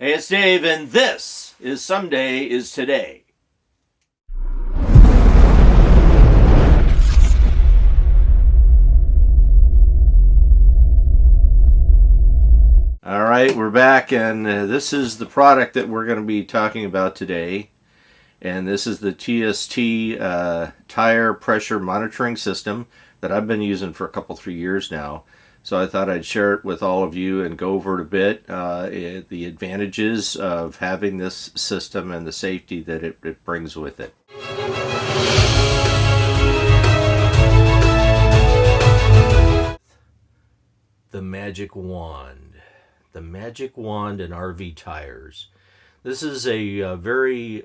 Hey, it's Dave, and this is Someday is Today. All right, we're back, and this is the product that we're going to be talking about today. And this is the TST tire pressure monitoring system that I've been using for a couple, 3 years now. So I thought I'd share it with all of you and go over it a bit, the advantages of having this system and the safety that it brings with it. The magic wand. The magic wand in RV tires. This is a very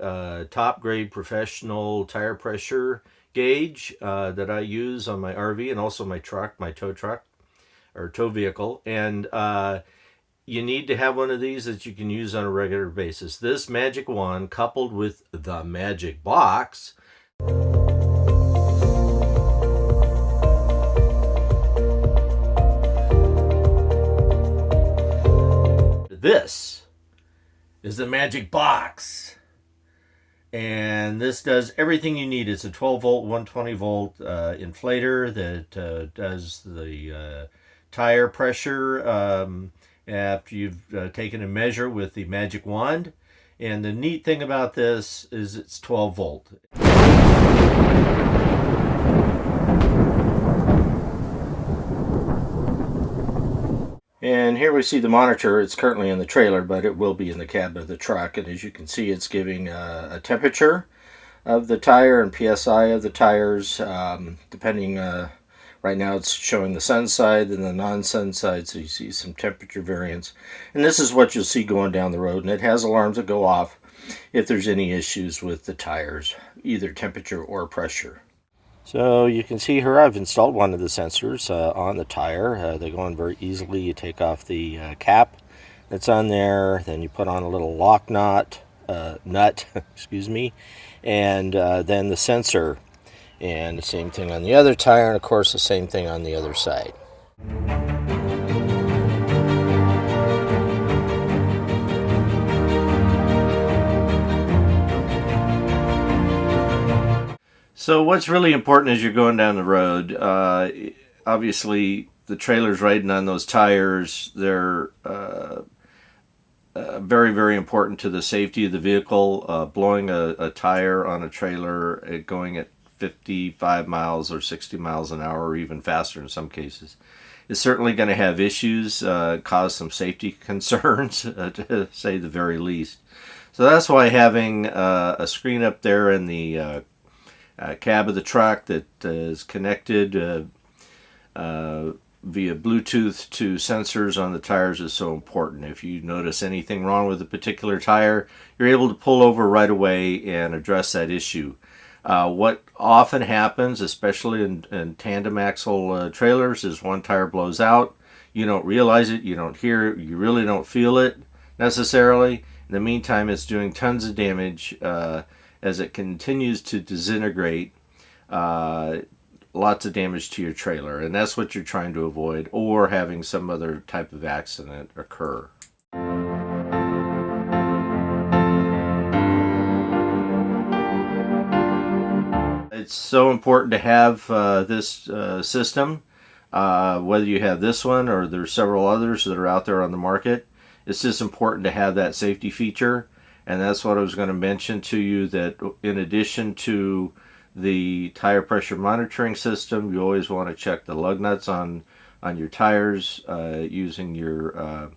top grade professional tire pressure gauge that I use on my RV and also my truck, my tow truck or tow vehicle. And you need to have one of these that you can use on a regular basis. This magic wand coupled with the magic box this is the magic box, and this does everything you need. It's a 12 volt 120 volt inflator that does the tire pressure after you've taken a measure with the magic wand. And the neat thing about this is it's 12 volt. And here we see the monitor. It's currently in the trailer, but it will be in the cab of the truck. And as you can see, it's giving a temperature of the tire and PSI of the tires, depending. Right now it's showing the sun side and the non-sun side, so you see some temperature variance. And this is what you'll see going down the road. And it has alarms that go off if there's any issues with the tires, either temperature or pressure. So you can see here I've installed one of the sensors on the tire. They go on very easily. You take off the cap that's on there, then you put on a little lock nut, excuse me, and then the sensor. And the same thing on the other tire, and of course the same thing on the other side. So what's really important as you're going down the road, obviously the trailer's riding on those tires. They're very, very important to the safety of the vehicle. Blowing a tire on a trailer, going at 55 miles or 60 miles an hour, or even faster in some cases, is certainly going to have issues, cause some safety concerns, to say the very least. So that's why having a screen up there in the cab of the truck that is connected via Bluetooth to sensors on the tires is so important. If you notice anything wrong with a particular tire, you're able to pull over right away and address that issue. What often happens, especially in tandem axle trailers, is one tire blows out. You don't realize it, you don't hear it, you really don't feel it necessarily. In the meantime, it's doing tons of damage as it continues to disintegrate. Lots of damage to your trailer, and that's what you're trying to avoid, or having some other type of accident occur. It's so important to have this system, whether you have this one or there's several others that are out there on the market. It's just important to have that safety feature, and that's what I was going to mention to you, that in addition to the tire pressure monitoring system, you always want to check the lug nuts on your tires using your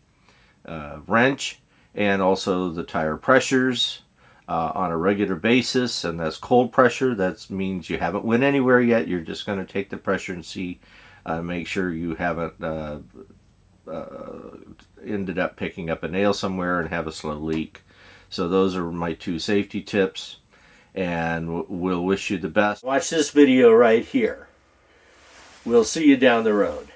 wrench, and also the tire pressures on a regular basis. And that's cold pressure. That means you haven't went anywhere yet. You're just going to take the pressure and see, make sure you haven't ended up picking up a nail somewhere and have a slow leak. So those are my two safety tips, and we'll wish you the best. Watch this video right here. We'll see you down the road.